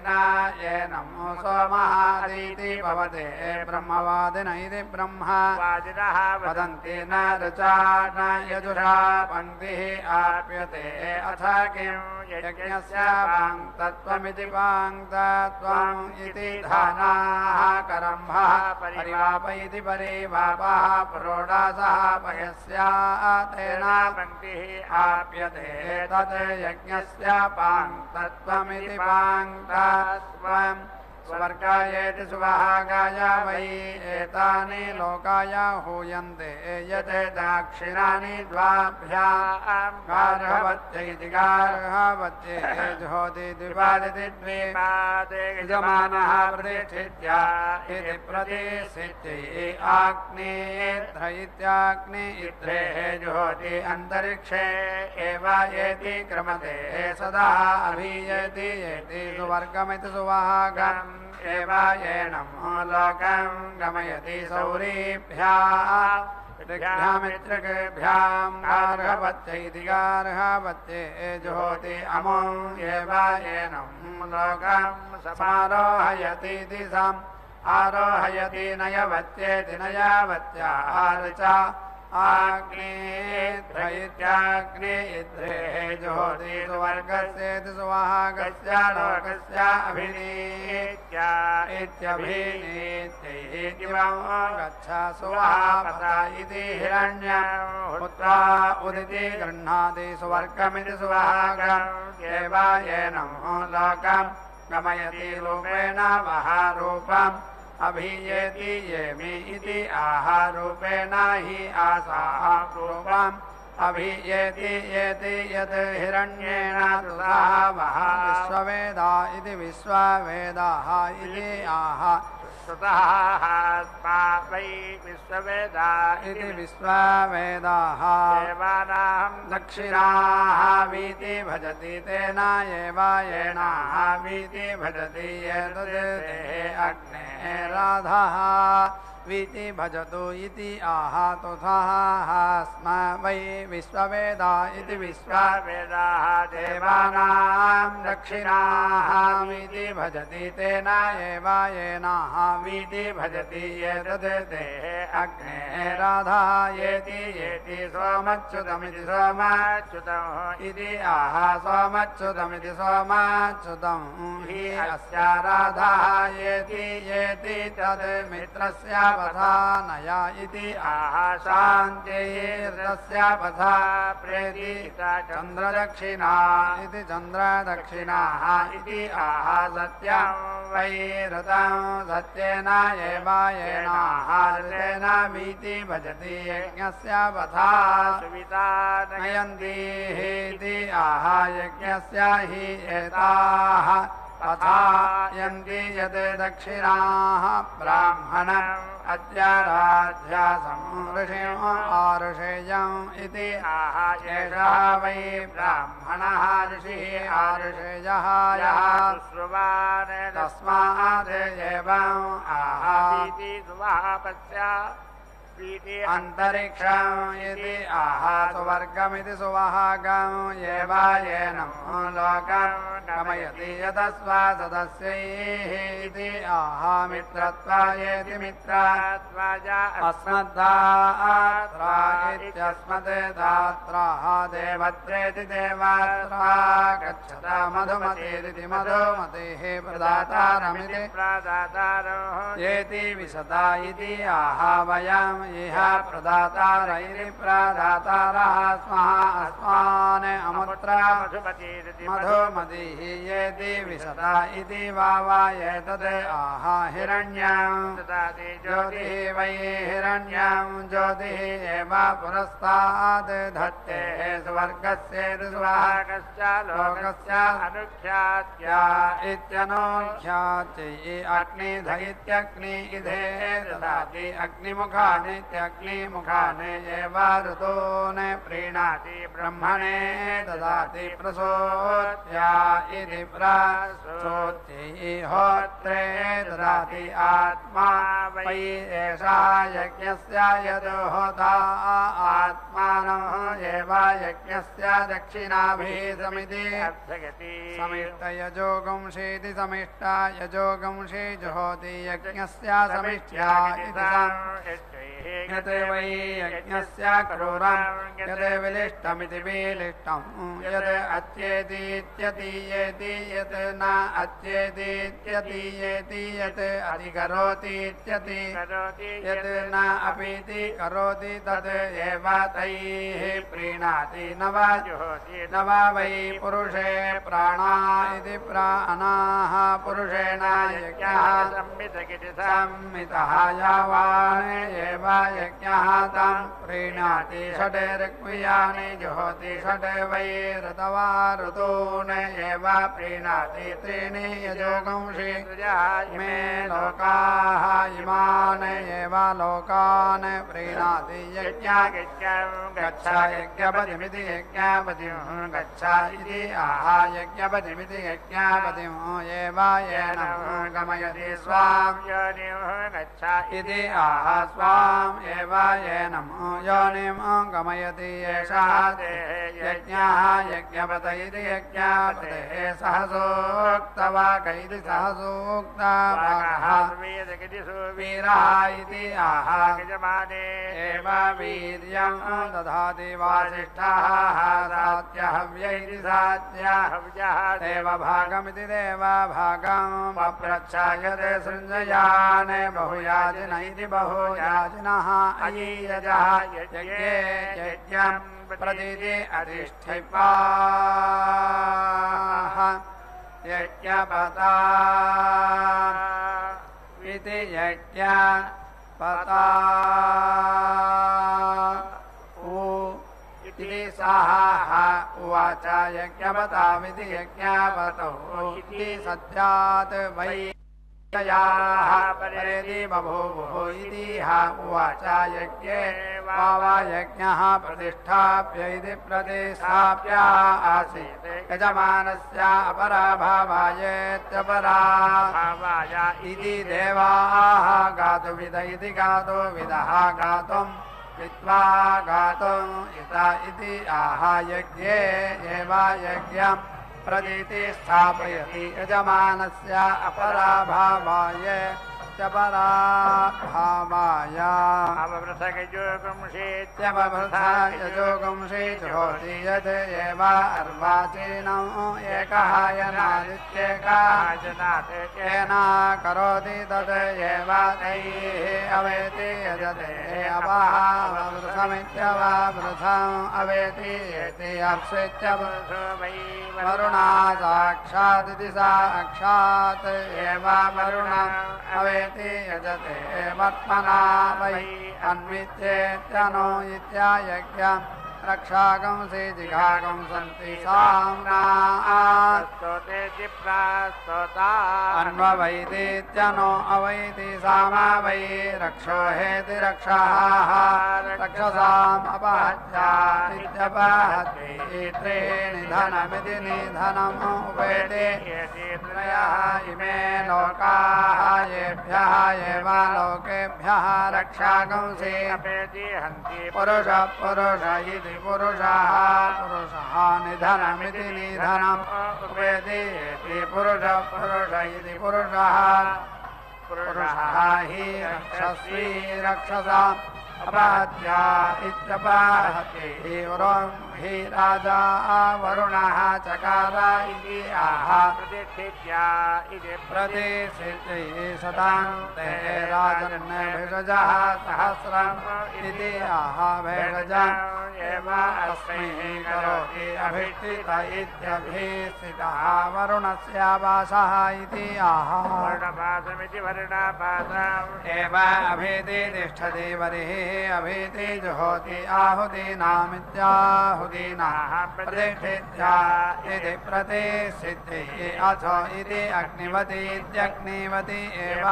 నాయేనం సోమహాదీతి భవతే బ్రహ్మవాదిన ఇది బ్రహ్మ వాదినః వదంతి నా रचान यजुषा पङ्क्तिः आप्यते अथ किं यज्ञस्य पाङ्क्तत्वमिति पाङ्क्तत्वम् इति धानाः करम्भः परिवापयति परिवापः प्रोडासः पयस्या तेन पङ्क्तिः आप्यते तत् यज्ञस्य पाङ्क्तत्वमिति पाङ्क्तत्वम् स्वर्गायेति सुभागाय वै एतानि लोकाय हूयन्ते यत् दाक्षिणानि द्वाभ्यां गार्हवत्यैति गार्हवत्ये ज्योति द्विपादिति द्विपादे यजमानः प्रतिष्ठित्या इति प्रतिष्ठित्यै आग्नेयेऽत्र इत्याग्ने इत्रेः ज्योति अन्तरिक्षे एव येति क्रमते सदा अभियति येति सुवर्गमिति सुभागम् एवायेनं लोकं गमयति सौरीभ्यामित्रकेभ्यां गार्हवत्यैति गार्हवत्ये ज्योति अमुं एवायेनं लोकं समारोहयतीति साम् आरोहयति नयवत्येति नयावत्या आर्चा आग्नेऽत्र इत्याग्ने इत्रेः ज्योति सुवर्गस्येति सुभागस्य लोकस्य अभिनीत्या इत्यभिनीत्यैः गच्छ सुवापता इति हिरण्यं पुत्रा उदिति गृह्णाति सुवर्गमिति सुभागम् एवायेनं लोकं गमयति रूपेण वः रूपम् अभियेति येमि इति आहारूपेण हि आसाः रूपम् अभियेति येति यत् हिरण्येन तुला वः विश्ववेदा इति विश्ववेदाः इति आह सुतः वै विश्ववेदा इति विश्ववेदाः देवानां दक्षिणाः वीति भजति तेन एव येनाः वीति भजति एतद् अग्ने राधः वीति भजतु इति आह तुथः स्म वै विश्ववेदा इति विश्ववेदाः देवानां दक्षिणाः वीति भजति तेन एव येनाः वीति भजति एतद् अग्ने राधः येति येति सोमच्युतमिति सोमच्युतम् इति आह सोमच्युतमिति सोमच्युतं हि अस्य राधः येति येति तद् मित्रस्य पथानया इति आह शान्त्यैर्तस्य पथा प्रेति चन्द्रदक्षिणा इति चन्द्रदक्षिणाः इति आह सत्यं वै ऋतं सत्येन एव येनाः ऋतेन वीति भजति यज्ञस्य पथा सुविता नयन्ति इति आह यज्ञस्य हि एताः पथा यन्ति यत् दक्षिणाः ब्राह्मणम् अद्य राज्यासं ऋषिम् आऋषेयम् इति आह एषः वै ब्राह्मणः ऋषिः आऋषेयः यः शुश्रुवान् तस्मात् एवम् आह सुवापस्य अन्तरिक्षम् इति आह सुवर्गमिति सुवहागम् एव येनं लोकं गमयति यतस्व सदस्यैः इति आह मित्रत्वायेति मित्रत्वाय अस्मद्दात्रा इत्यस्मत् दात्राः देवत्रेति देवात्रा गच्छत मधुमतीरिति मधुमतेः प्रदातारमिति प्रदातारो येति विशता इति आह वयम् इह प्रदातारैरि प्रदातारः स्मः अस्मान् अमुत्र मधुमतिः येति विशता इति वावा एतद् आह हिरण्यम् ज्योतिः वै हिरण्यम् ज्योतिः एव पुरस्तात् धत्ते स्वर्गस्येति सुभागस्य लोकस्य अनुख्यात्या इत्यनुख्यात्यै अग्निध इत्यग्नि इधे ददाति अग्निमुखानि इत्यग्निमुखानि एव ऋतून् प्रीणाति ब्रह्मणे ददाति प्रसूत्या इति प्रसूति होत्रे ददाति आत्मा वै एषा यज्ञस्य यदोहोता आत्मानो एव यज्ञस्य दक्षिणाभिसमिति समिष्टयजोगुंषेति समिष्टा यजोगुंषे जुहोति यज्ञस्य समिष्ट्या यत् वै यज्ञस्य क्रूरं यद् विलिष्टमिति विलिष्टं यद् अत्येतीत्यतीयेति यत् न अत्येतीत्यतीयेति यत् अधिकरोतीत्यति यत् न अपीति करोति तद् एव तैः प्रीणाति न वा वै पुरुषे प्राणा इति प्राणाः पुरुषेण यज्ञः संहितः यावान् एव यज्ञः तं प्रीणाति षड् ऋग्वियानि जुहोति षड् वै ऋतवा ऋतून् एव प्रीणाति त्रीणि यजोगुंषि मे लोकाः इमान् एव लोकान् प्रीणाति गच्छ यज्ञपतिमिति यज्ञपतिं गच्छ इति आह यज्ञपतिमिति यज्ञपतिं एव येन गमयति स्वां गच्छ इति आह स्वाम् एव येनं योनिं गमयति एषः यज्ञः यज्ञपत इति यज्ञपतेः सहसोक्तवाक इति सहसोक्तवाकः वीरः इति आह एव वीर्यं दधाति वासिष्ठः सात्यहव्य इति सात्यहव्यः देवभागमिति देवभागं पप्रच्छायते सृञ्जयान् बहुयाजिन इति बहुयाजिनः अयीयजः यज्ञे यज्ञं प्रदिति अधिष्ठिपाः यज्ञपता इति यज्ञपता इति सः उवाच यज्ञपतामिति यज्ञपतौ इति सत्यात् वै परेति बभूवुः इति उवाच यज्ञे वा यज्ञः प्रतिष्ठाप्य इति प्रतिष्ठाप्य आसीत् यजमानस्य अपरा भावायेत्यपरा भावाय इति देवाः गातुविद इति गातुविदः गातुं विद्वा गातुम् इति आह यज्ञे एव यज्ञम् प्रदिति स्थापयति यजमानस्य अपरा भावाय परा भावाय यजोगुंषे जुहोति यद् एव अर्वाचीनम् एकः येन करोति तद् एव तैः अवेति यजते अवावृथमित्यवावृथम् अवेति इति अप्सित्य वरुणा साक्षादिति साक्षात् एव वरुणम् अवेति यजते वर्त्मना वै अन्वित्येत्यनो इत्यायज्ञम् रक्षागंसि जिघागं सन्ति साम्ना अन्ववैदित्यनो अवैति सामा वै रक्षो हेति रक्षाः रक्षसाम् अपहत्या इत्यपहति त्रीणि धनमिति निधनम् उपेति त्रयः इमे लोकाः येभ्यः एव लोकेभ्यः रक्षागंसि पुरुष पुरुष इति पुरुषः पुरुषः निधनमिति निधनम् उपेति पुरुष पुरुष इति पुरुषः पुरुषः हि रक्षस्वी रक्षसा अपहत्या इत्यपहति हि राजा वरुणः चकार इति आह प्रतिष्ठितिः शतान्ते राजन् भेषजः सहस्रम् इति आह भेषजम् एव अस्मै करोति अभिष्ठित इत्यभिष्ठितः वरुणस्य वासः इति आह एव अभीति तिष्ठति वरिः अभीति जुहोति आहुतीनामित्याहुतीनाः प्रतिष्ठित्या इति प्रतिष्ठितिः अथो इति अग्निवती इत्यग्निवती एव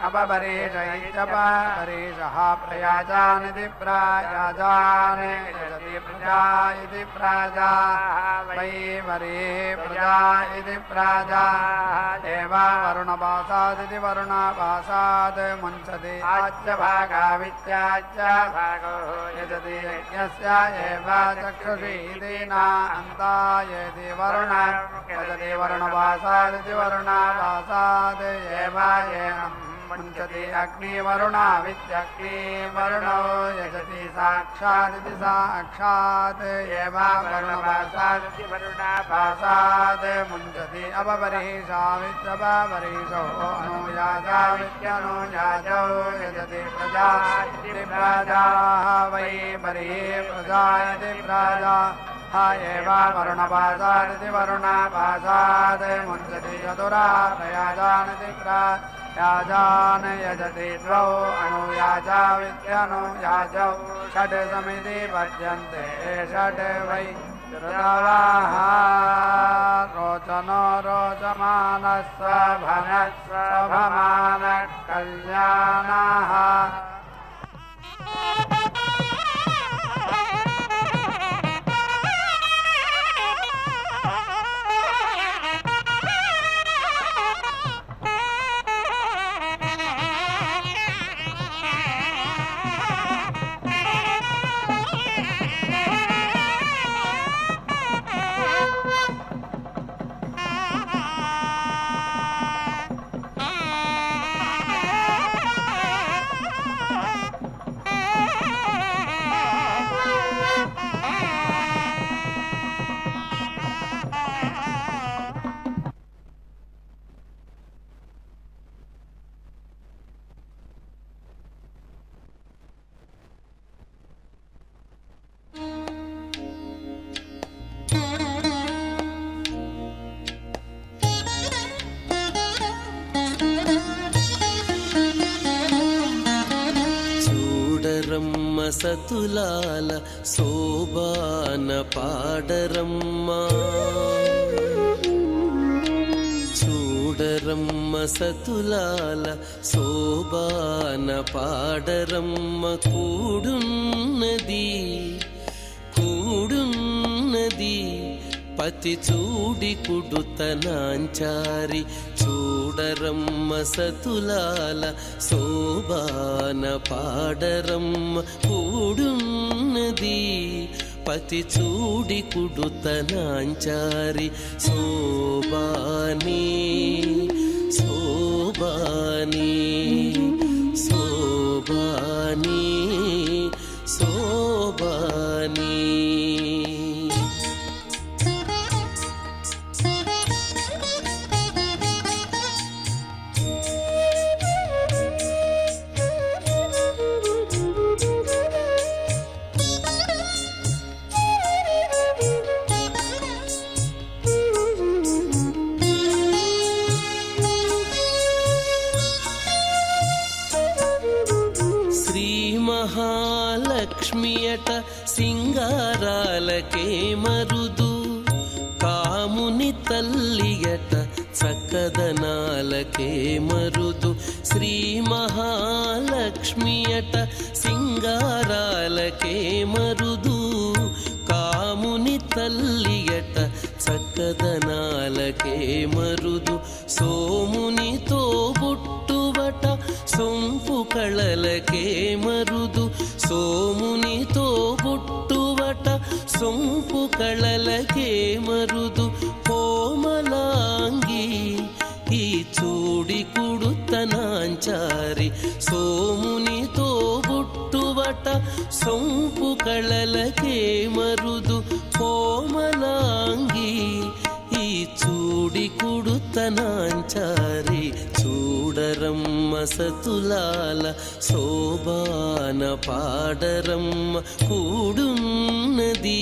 अपपरीष इत्यपपरीषः प्रयाजानिति प्रयाजान् यजति प्रजा इति प्राजा वै वरे प्रजा इति प्राजा देवा वरुणवासादिति वरुणवासाद् मुञ्चति आच्च भागा वित्याच्च भागो यजति यज्ञस्य एव चक्षुषी इति न अन्तायति वरुण यजति वरुणवासादिति वरुणवासाद् एव येन मुञ्चति अग्निवरुणा विद्यग्निवरुणो यजति साक्षादिति साक्षात् एव वरुणवासादिति वरुणवासाद् मुञ्चति अपबर्हिषा विद्यपबर्हिषो अनुयाजा विद्यनुयाजौ यजति प्रजा इति प्रजा वै बर्हि प्रजा इति प्रजा एव वरुणवासादिति वरुणवासाद् मुञ्चति चतुरा प्रयाजानिति याजान यजति द्वौ अनुयाजा विद्यनुयाजौ षड् समिति पद्यन्ते षड् वै ऋतवः रोचनो रोचमानः स्वभनः स्वभमानः कल्याणः సతులాల శోభాన పాడరమ్మ చూడరమ్మ సతులాల శోభాన పాడరమ్మ కూడున్నది కూడున్నది పతి చూడి కుడుతనాంచారి చూడరమ్మ సతులాల శోభాన పాడరమ్మ కూడున్నది పతి చూడి కుడుతనాంచారి శోభాని శోభాని శోభాని శోభాని లక్ష్మియట సింగారాలకే మరుదు కాముని తల్లియట చక్కదనాలకే మరుదు శ్రీ మహాలక్ష్మియట సింగారాలకే మరుదు కాముని తల్లియట చక్కదనాలకే మరుదు సోమునితో బుట్టువట సొంపు కళలకే మరుదు సోమునితో బుట్టువట సొంపు కళలకే మరుదు కోమలాంగి ఈ చూడి కుడుతనాంచారి సోమునితో బుట్టువట సొంపు కళలకే మరుదు కోమలాంగి ఈ చూడి కుడుతనాంచారి చూడరమ్మ సతులాల శోభాన పాడరమ్మ కూడున్నది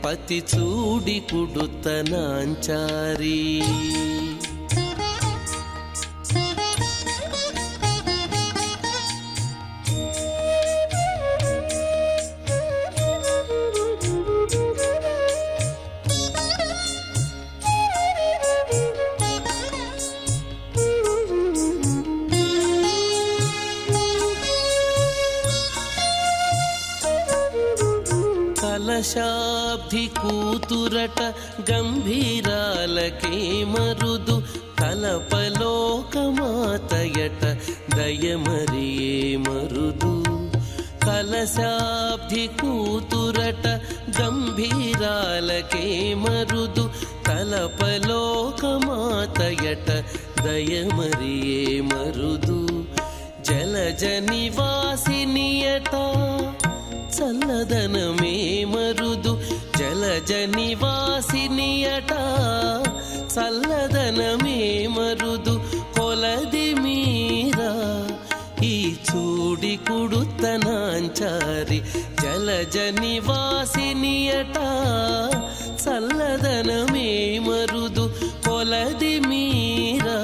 పతి చూడి కుడుతనాంచారి కలశాబ్ది కూతురట గంభీరాలకే మరుదు కలపలోకమాతయట దయమరియే మరుదు కలశాబ్ది కూతురట గంభీరాలకే మరుదు కలపలోకమాతయట దయమరియే మరుదు జలజ నివాసినియట చల్లదనమే మరుదు జలజ నివాసినియట చల్లదనమే మరుదు కొలది మీరా ఈ చూడి కుడుతనాంచారి జలజ నివాసినియట చల్లదనమే మరుదు కొలది మీరా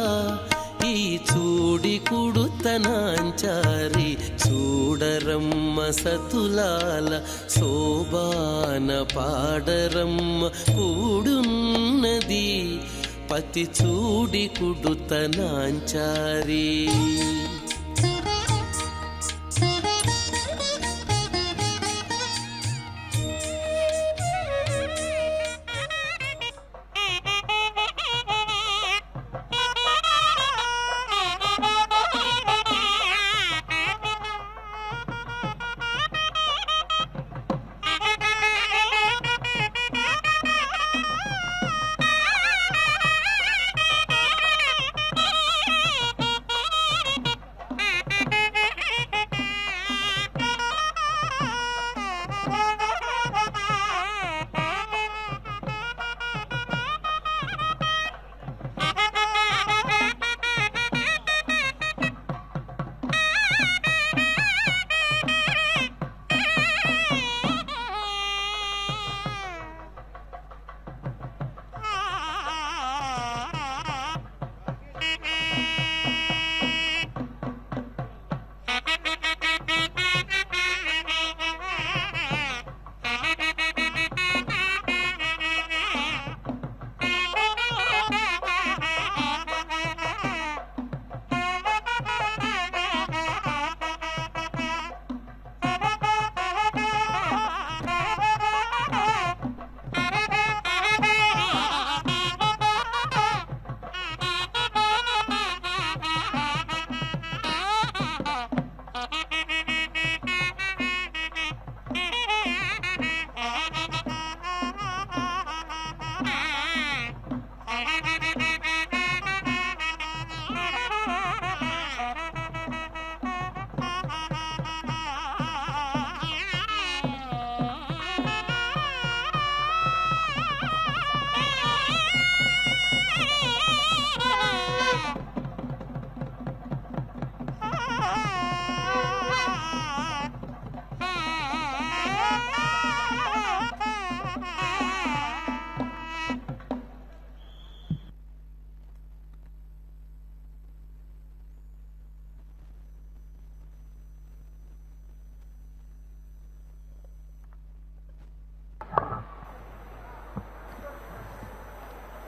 ఈ చూడి కుడుతనాంచారి చూడరమ్మ సతులాల శోభాన పాడరమ్మ కూడున్నది పతి చూడి కుడుతనాంచారి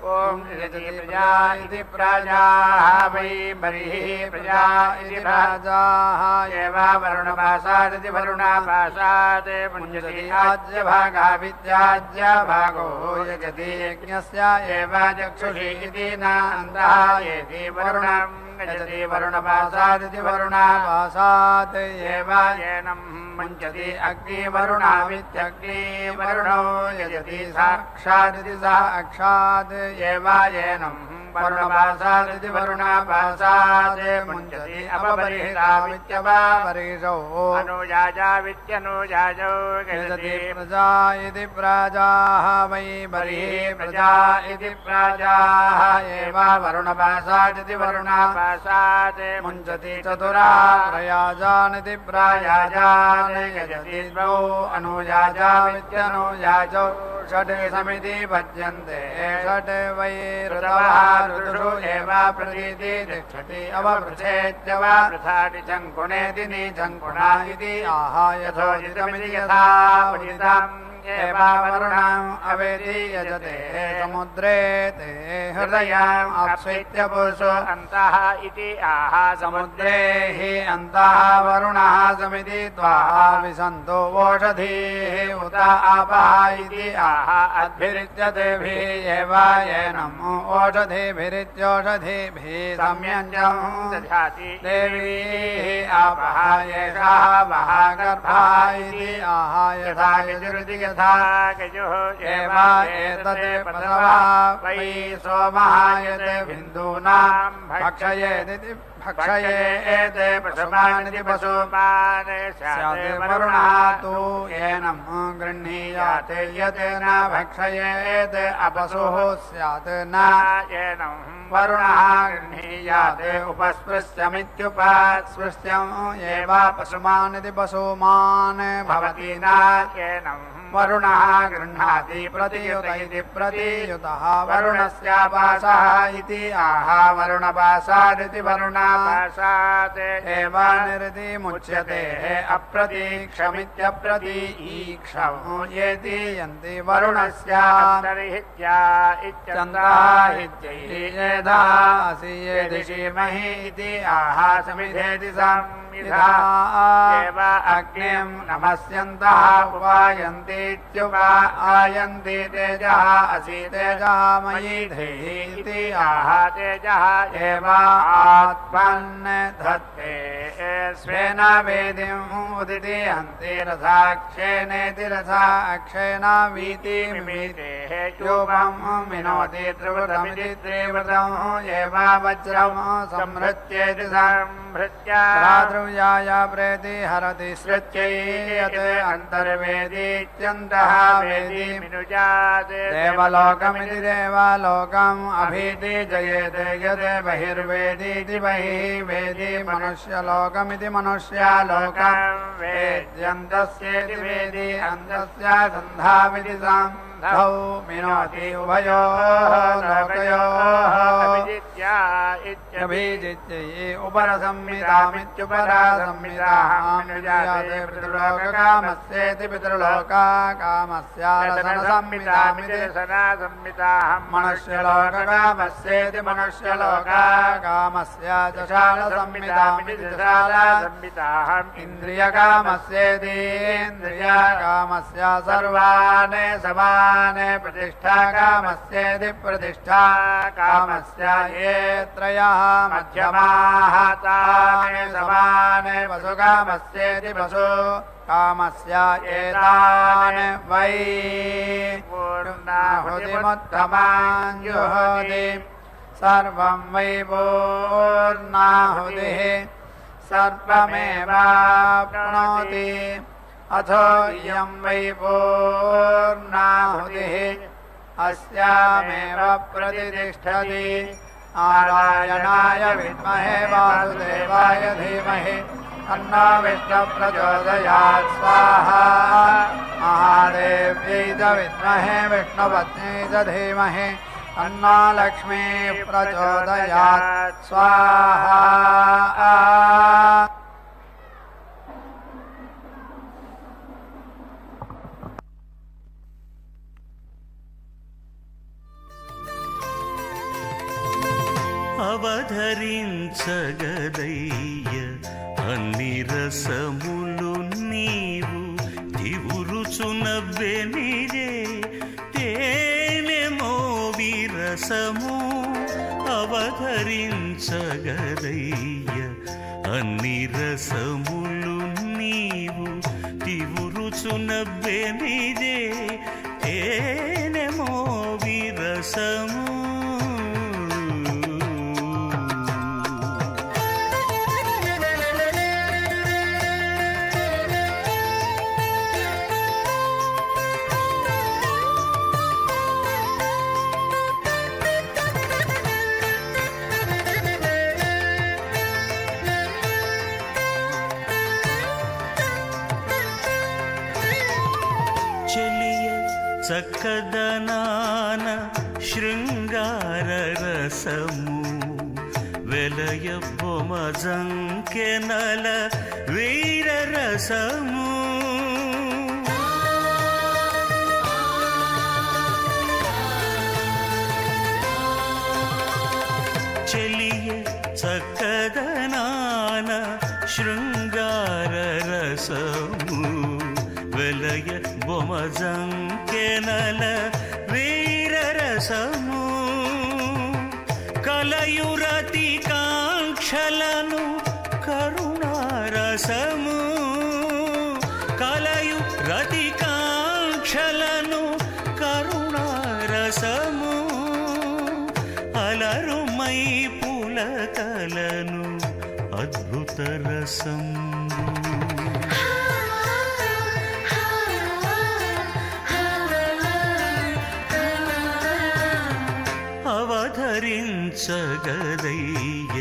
ओम निजति प्रजा इति प्रजाः वै बर्हिः प्रजा इति प्रजाः एवा वरुणभासादिति वरुणाभासात् पुञ्जति आज्यभागा विद्याज्यभागो यजति यज्ञस्य एवा चक्षुषी इति नान्तः एति वरुणं यजति वरुणभासादिति वरुणाभासात् एवा येनं मुञ्चति अग्निवरुणावित्यग्निवरुणो यजति साक्षादिति साक्षात् एवायेनं वरुणभासादिति वरुणाभासात् मुञ्चति अपबर्हिरावित्यपबर्हिषो अनुजाजावित्यनुजाजो यजति प्रजा इति प्रजाः वै बर्हिः प्रजा इति प्रजाः एवा वरुणभासादिति वरुणाभासात् मुञ्चति चतुरा प्रयाजानिति प्रयाजान् यजति द्वौ अनुजाजावित्यनुजाजौ षट् समिति भज्यन्ते षट् वै ऋतवः ऋतुषु एव प्रतीति तिष्ठति अवपृच्छेत्य वा पृथाति चङ्कुणेति निचङ्कुणा इति आह यथोचितमिति यथा उचितं एवावरुणम् अवेति यजते समुद्रे ते हृदयम् अप्स्वित्य पुरुषो अन्तः इति आह समुद्रे हि अन्तः वरुणः समिति द्वाविशन्तो ओषधीः उत आपः इति आह अद्भिरित्यतेभिः एव येनम् ओषधिभिरित्योषधिभिः सम्यञ्जम् दधाति देवीः आपः एषः वः गर्भः इति आह यथा यजुरिति यथा गजुः एव एतत् प्रसवः वै सोमः यत् बिन्दूनां भक्षयेदिति भक्षयेते पशुमानिति पशुमान् स्यात् वरुणः तु येनं गृह्णीयात् यत् न भक्षयेत् अपशुः स्यात् न येनं वरुणः गृह्णीयात् उपस्पृश्यमित्युपस्पृश्यम् एव पशुमानिति पशुमान् भवति न येनं वरुणः गृह्णाति प्रतियुत इति प्रतियुतः वरुणस्यापाशः इति आह वरुणपाशादिति वरुणापाशात् एव निर्दिमुच्यते अप्रतीक्षमित्यप्रतीक्षम् येति यन्ति वरुणस्यान्तर्हित्या इत्यन्ताहित्यैदासि येदिषीमहि इति आह समिधेति संविधा एव अग्निं नमस्यन्तः उपायन्तीत्युपायन्ति तेजः असि तेजः मयि धेहि इति आह तेजः एव आत्मन् धत्ते स्वेन वेदिम् उदिति हन्ति रथाक्षेनेति रथाक्षेन वीति मिमीतेः चूपम् मिनोति त्रिवृतमिति त्रिवृतम् एव वज्रम् संहृत्येति संहृत्य भ्रातृव्याय प्रेति हरति सृत्यै यत् अन्तर्वेदीत्यन्तः वेदी मिनुजात् देवलोकमिति देवलोकम् अभीति जयेते यत् बहिर्वेदीति बहिः वेदी मनुष्यलोकमिति मनुष्यलोकम् वेद्यन्तस्येति वेदी अन्तस्य सन्धाविति संधौ मिनोति उभयोः लोकयोः अभिजित्यै उपरसंहितामित्युपरसंहितामिनुजाते पितृलोककामस्येति पितृलोककामस्य रसनसंहितामिति रसनसंहिताहम् मनुष्यलोककामस्येति मनुष्यलोककामस्य चशालसंहितामिति चशालसंहिताहम् इन्द्रियकामस्येति इन्द्रियकामस्य सर्वान् समान् प्रतिष्ठाकामस्येति प्रतिष्ठाकामस्य ये त्रयः मध्यमाः तान् समान् वसुकामस्येति वसुकामस्य एतान् वै पूर्णाहुतिमुत्तमान् जुहोति सर्वं वै पूर्णाहुतिः सर्वमेवाप्नोति अथो इयं वै पूर्णाहुतिः अस्यामेव प्रतिष्ठति नारायणाय विद्महे वासुदेवाय धीमहि तन्नो विष्णुः प्रचोदयात् स्वाहा महादेव्यै च विद्महे विष्णुपत्न्यै च धीमहि तन्नो लक्ष्मीः प्रचोदयात् स्वाहा అవధరించగదయ్య అన్ని రసములు నీవు తివురుచునవ్వెనిరే తేనెమో విరసము అవధరించగదయ్య అన్ని రసములు నీవు తివురుచునవ్వెనిరే తేనెమో విరసము చక్కదనాన శృంగార రసము వెలయ బొమజంకెనల వీర రసము వదనాన శృంగార రసము వెలయ బొమజంకెనల వీరరసము కలయురతి కాంక్షలను కరుణారసము కలయు రతి కాంక్షలను కరుణారసము అలరుమై పులకలను అద్భుత రసము అవధరించగదయ్య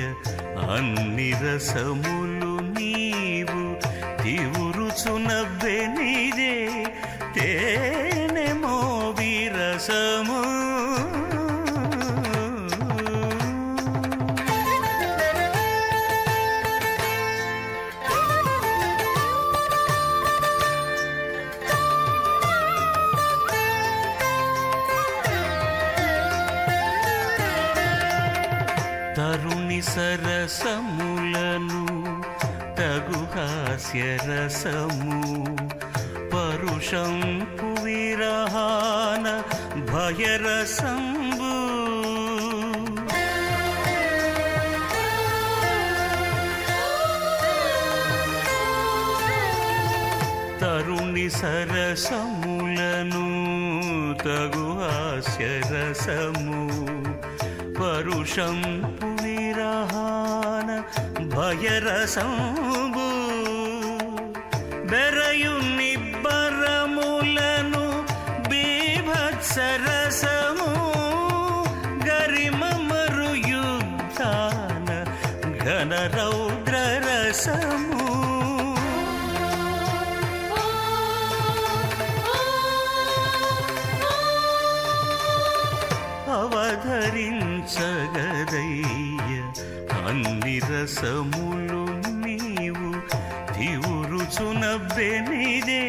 అన్ని రసములు నీవు తివురుచునవ్వెనిదే తేనెమో విరసము తరుణి సరసములను తగు హాస్యరసము పరుషంపు విరహాన భయరసంబు తరుణి సరసములను తగు హాస్యరసము పరుషంపు విరహాన భయరసంబు బెరయు నిబ్బరములను బీభత్సరసము గరిమమరు యుద్ధాన ఘన రౌద్ర రసము అవధరించగదయ్య అన్ని రసములు నీవు తివురుచునవ్వెనిదే